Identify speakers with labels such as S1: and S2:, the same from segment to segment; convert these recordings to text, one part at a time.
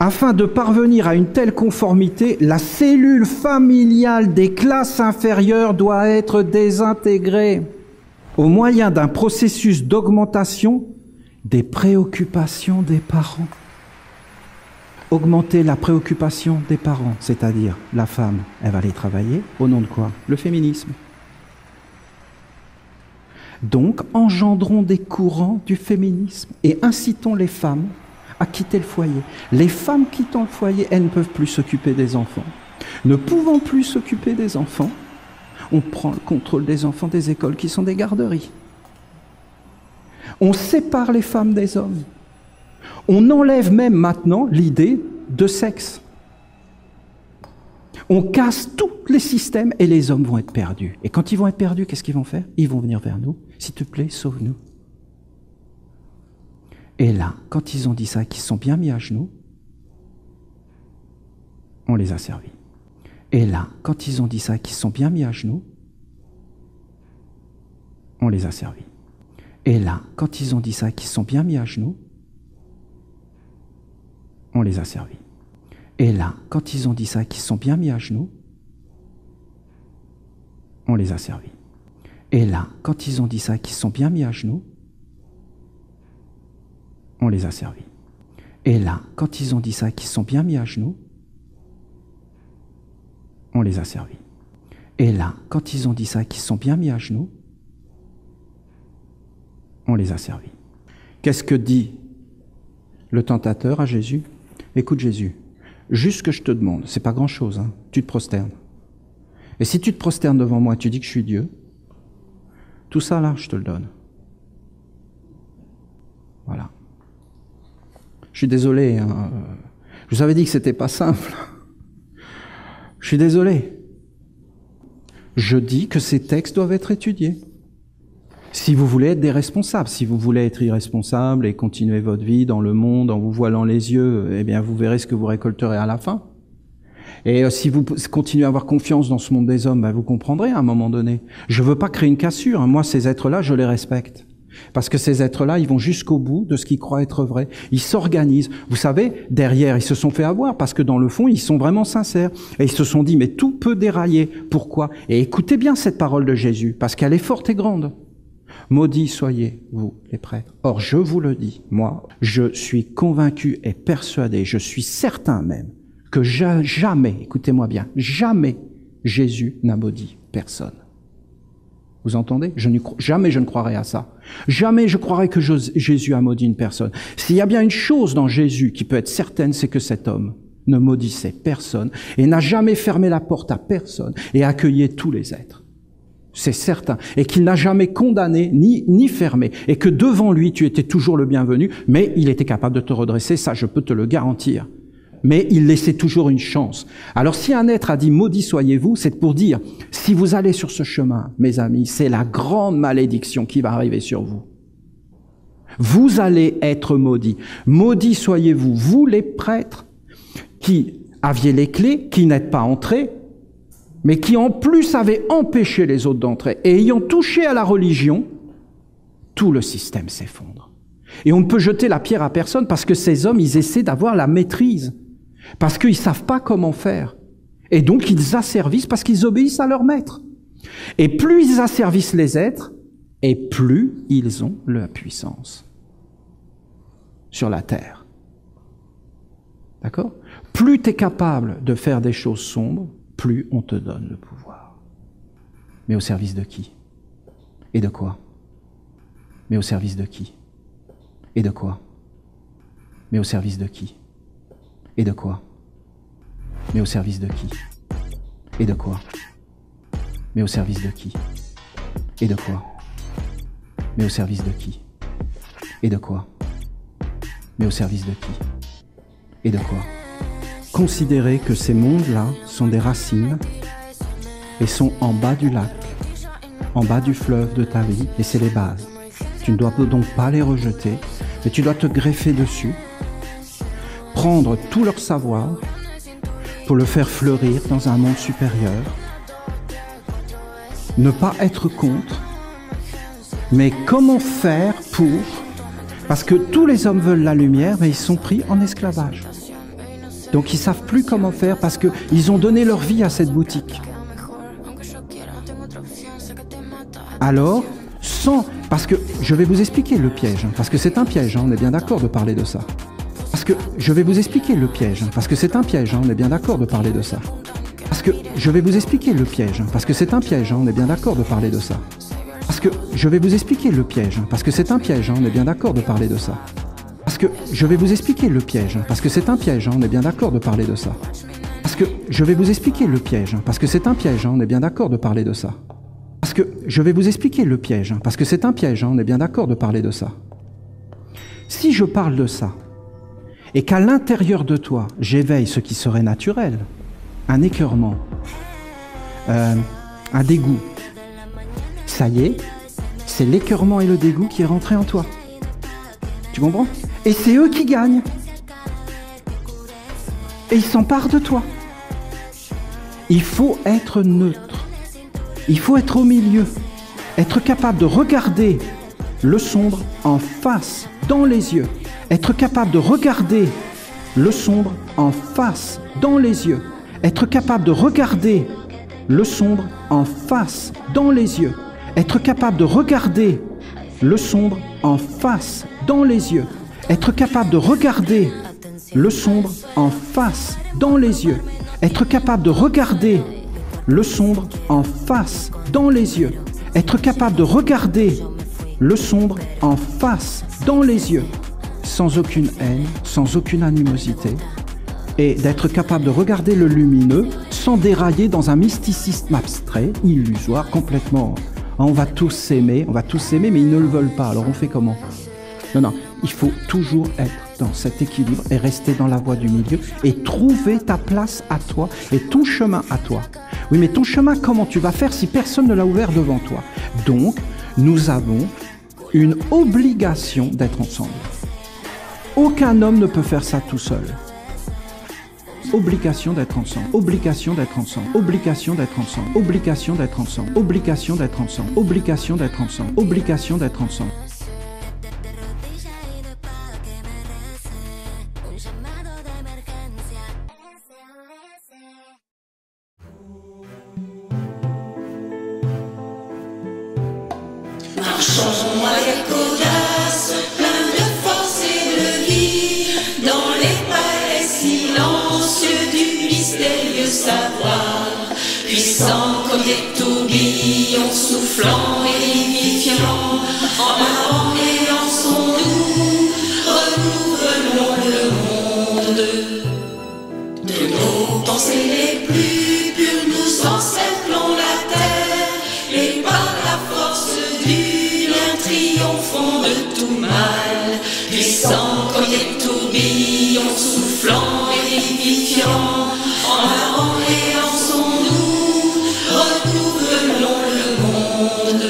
S1: Afin de parvenir à une telle conformité, la cellule familiale des classes inférieures doit être désintégrée au moyen d'un processus d'augmentation des préoccupations des parents. Augmenter la préoccupation des parents, c'est-à-dire la femme, elle va aller travailler, au nom de quoi? Le féminisme. Donc, engendrons des courants du féminisme et incitons les femmes à quitter le foyer. Les femmes quittant le foyer, elles ne peuvent plus s'occuper des enfants. Ne pouvant plus s'occuper des enfants, on prend le contrôle des enfants des écoles qui sont des garderies. On sépare les femmes des hommes. On enlève même maintenant l'idée de sexe. On casse tous les systèmes et les hommes vont être perdus. Et quand ils vont être perdus, qu'est-ce qu'ils vont faire? Ils vont venir vers nous. S'il te plaît, sauve-nous. Et là, quand ils ont dit ça, qu'ils sont bien mis à genoux, on les a servis. Et là, quand ils ont dit ça, qu'ils sont bien mis à genoux, on les a servis. Et là, quand ils ont dit ça, qu'ils sont bien mis à genoux, on les a servis. Et là, quand ils ont dit ça, qu'ils sont bien mis à genoux, on les a servis. Et là, quand ils ont dit ça, qu'ils sont bien mis à genoux, on les a servis. Et là, quand ils ont dit ça, qu'ils sont bien mis à genoux, on les a servis. Et là, quand ils ont dit ça, qu'ils sont bien mis à genoux, on les a servis. Qu'est-ce que dit le tentateur à Jésus? Écoute Jésus, juste ce que je te demande, c'est pas grand-chose, hein, tu te prosternes. Et si tu te prosternes devant moi, tu dis que je suis Dieu, tout ça là, je te le donne. Voilà. Je suis désolé, hein. Je vous avais dit que c'était pas simple. Je suis désolé. Je dis que ces textes doivent être étudiés. Si vous voulez être des responsables, si vous voulez être irresponsable et continuer votre vie dans le monde en vous voilant les yeux, eh bien vous verrez ce que vous récolterez à la fin. Et si vous continuez à avoir confiance dans ce monde des hommes, ben vous comprendrez à un moment donné. Je veux pas créer une cassure. Moi, ces êtres-là, je les respecte. Parce que ces êtres-là, ils vont jusqu'au bout de ce qu'ils croient être vrai. Ils s'organisent. Vous savez, derrière, ils se sont fait avoir parce que dans le fond, ils sont vraiment sincères. Et ils se sont dit, mais tout peut dérailler. Pourquoi? Et écoutez bien cette parole de Jésus, parce qu'elle est forte et grande. Maudits soyez, vous, les prêtres. Or, je vous le dis, moi, je suis convaincu et persuadé, je suis certain même, que jamais, écoutez-moi bien, jamais Jésus n'a maudit personne. Vous entendez? Jamais je ne croirai à ça. Jamais je croirai que Jésus a maudit une personne. S'il y a bien une chose dans Jésus qui peut être certaine, c'est que cet homme ne maudissait personne et n'a jamais fermé la porte à personne et accueillait tous les êtres. C'est certain. Et qu'il n'a jamais condamné ni fermé. Et que devant lui, tu étais toujours le bienvenu, mais il était capable de te redresser, ça je peux te le garantir. Mais il laissait toujours une chance. Alors si un être a dit « maudit soyez-vous », c'est pour dire « si vous allez sur ce chemin, mes amis, c'est la grande malédiction qui va arriver sur vous. Vous allez être maudits. Maudits soyez-vous, vous les prêtres, qui aviez les clés, qui n'êtes pas entrés, mais qui en plus avaient empêché les autres d'entrer. Et ayant touché à la religion, tout le système s'effondre. Et on ne peut jeter la pierre à personne parce que ces hommes, ils essaient d'avoir la maîtrise. Parce qu'ils ne savent pas comment faire. Et donc, ils asservissent parce qu'ils obéissent à leur maître. Et plus ils asservissent les êtres, et plus ils ont la puissance sur la terre. D'accord? Plus tu es capable de faire des choses sombres, plus on te donne le pouvoir. Mais au service de qui? Et de quoi? Mais au service de qui? Et de quoi? Mais au service de qui? Et de quoi? Mais au service de qui? Et de quoi? Mais au service de qui? Et de quoi? Mais au service de qui? Et de quoi? Mais au service de qui? Et de quoi? Considérez que ces mondes-là sont des racines et sont en bas du lac, en bas du fleuve de ta vie, et c'est les bases. Tu ne dois donc pas les rejeter, mais tu dois te greffer dessus, prendre tout leur savoir pour le faire fleurir dans un monde supérieur, ne pas être contre, mais comment faire pour... Parce que tous les hommes veulent la lumière, mais ils sont pris en esclavage. Donc ils ne savent plus comment faire parce qu'ils ont donné leur vie à cette boutique. Alors, parce que je vais vous expliquer le piège, parce que c'est un piège, on est bien d'accord de parler de ça. Parce que je vais vous expliquer le piège, parce que c'est un piège, on est bien d'accord de parler de ça. Parce que je vais vous expliquer le piège, parce que c'est un piège, on est bien d'accord de parler de ça. Parce que je vais vous expliquer le piège, parce que c'est un piège, on est bien d'accord de parler de ça. Parce que je vais vous expliquer le piège, parce que c'est un piège, on est bien d'accord de parler de ça. Parce que je vais vous expliquer le piège, parce que c'est un piège, on est bien d'accord de parler de ça. Parce que je vais vous expliquer le piège, parce que c'est un piège, on est bien d'accord de parler de ça. Si je parle de ça, et qu'à l'intérieur de toi, j'éveille ce qui serait naturel, un écœurement, un dégoût, ça y est, c'est l'écœurement et le dégoût qui est rentré en toi. Tu comprends? Et c'est eux qui gagnent. Et ils s'emparent de toi. Il faut être neutre. Il faut être au milieu. Être capable de regarder le sombre en face, dans les yeux. Être capable de regarder le sombre en face, dans les yeux. Être capable de regarder le sombre en face, dans les yeux. Être capable de regarder le sombre en face, dans les yeux. Être capable de regarder le sombre en face, dans les yeux. Être capable de regarder le sombre en face, dans les yeux. Être capable de regarder le sombre en face, dans les yeux, sans aucune haine, sans aucune animosité, et d'être capable de regarder le lumineux sans dérailler dans un mysticisme abstrait, illusoire, complètement. On va tous s'aimer, mais ils ne le veulent pas, alors on fait comment? Non, il faut toujours être dans cet équilibre et rester dans la voie du milieu et trouver ta place à toi et ton chemin à toi. Oui, mais ton chemin, comment tu vas faire si personne ne l'a ouvert devant toi? Donc, nous avons une obligation d'être ensemble. Aucun homme ne peut faire ça tout seul. Obligation d'être ensemble, obligation d'être ensemble, obligation d'être ensemble, obligation d'être ensemble, obligation d'être ensemble, obligation d'être ensemble, obligation d'être ensemble.
S2: Marchons avec audace, plein de force et de vie, dans les palais silencieux du mystérieux savoir, puissant comme des tourbillons, soufflant et vivifiant, en avant et lançons-nous, renouvelons le monde. De nos pensées les plus pures, nous encerclons la terre, et par la force du lien triomphons de tout mal, puissants comme des tourbillons, soufflants et vivifiants, en avant et lançons-nous, renouvelons le monde.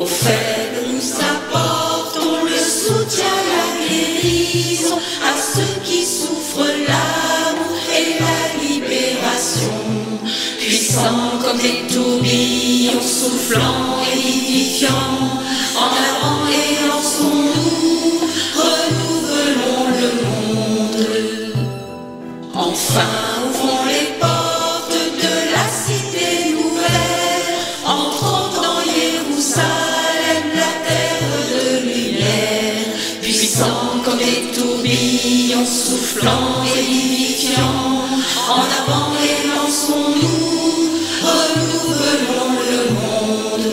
S2: Aux faibles nous apportons le soutien, la guérison, à ceux qui souffrent l'amour et la libération. Puissants comme des tourbillons, soufflants et vivifiants, en avant et lançons-nous, renouvelons le monde. Enfin ouvrons les portes de la cité nouvelle, entrons dans Jérusalem, la terre de lumière. Puissants comme des tourbillons, soufflants et vivifiants, en avant et lançons-nous, renouvelons le monde.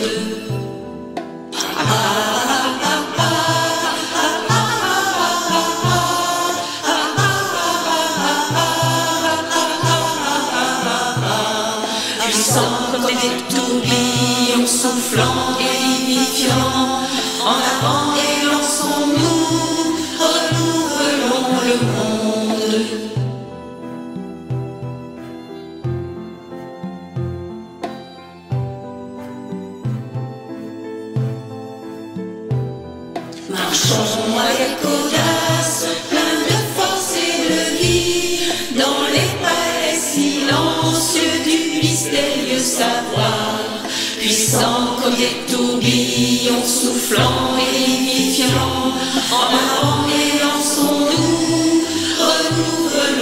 S2: Puissants comme des tourbillons, soufflants et vivifiants, en avant et lançons-nous, renouvelons le monde. Marchons avec audace, plein de force et de vie, dans les palais silencieux du mystérieux savoir, puissants comme des tourbillons, soufflants et vivifiants, en avant et lançons-nous, renouvelons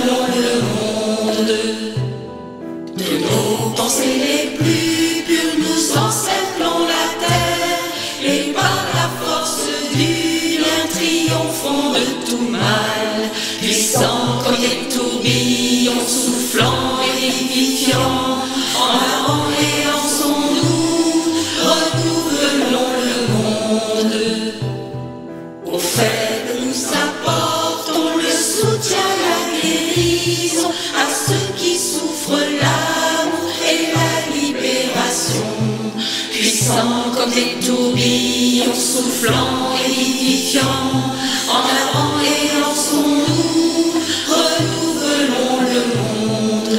S2: de tout mal, puissant comme des tourbillons, soufflant et vivifiant. En avant et lançons-nous, renouvelons le monde. Aux faibles nous apportons le soutien, la guérison, à ceux qui souffrent l'amour et la libération. Puissants comme des tourbillons, soufflants et vivifiants, en avant et lançons-nous, renouvelons le monde.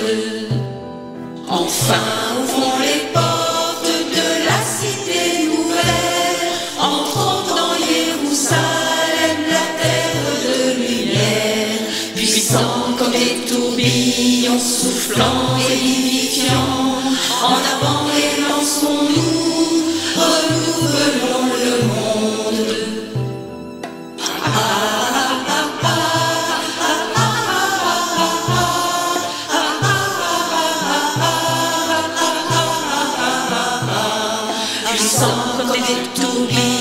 S2: Enfin, ouvrons les portes de la cité nouvelle, entrons dans Jérusalem, la terre de lumière. Puissants comme des tourbillons, soufflants et vivifiants, en avant et lançons-nous, renouvelons le monde. Puissants comme des tourbillons,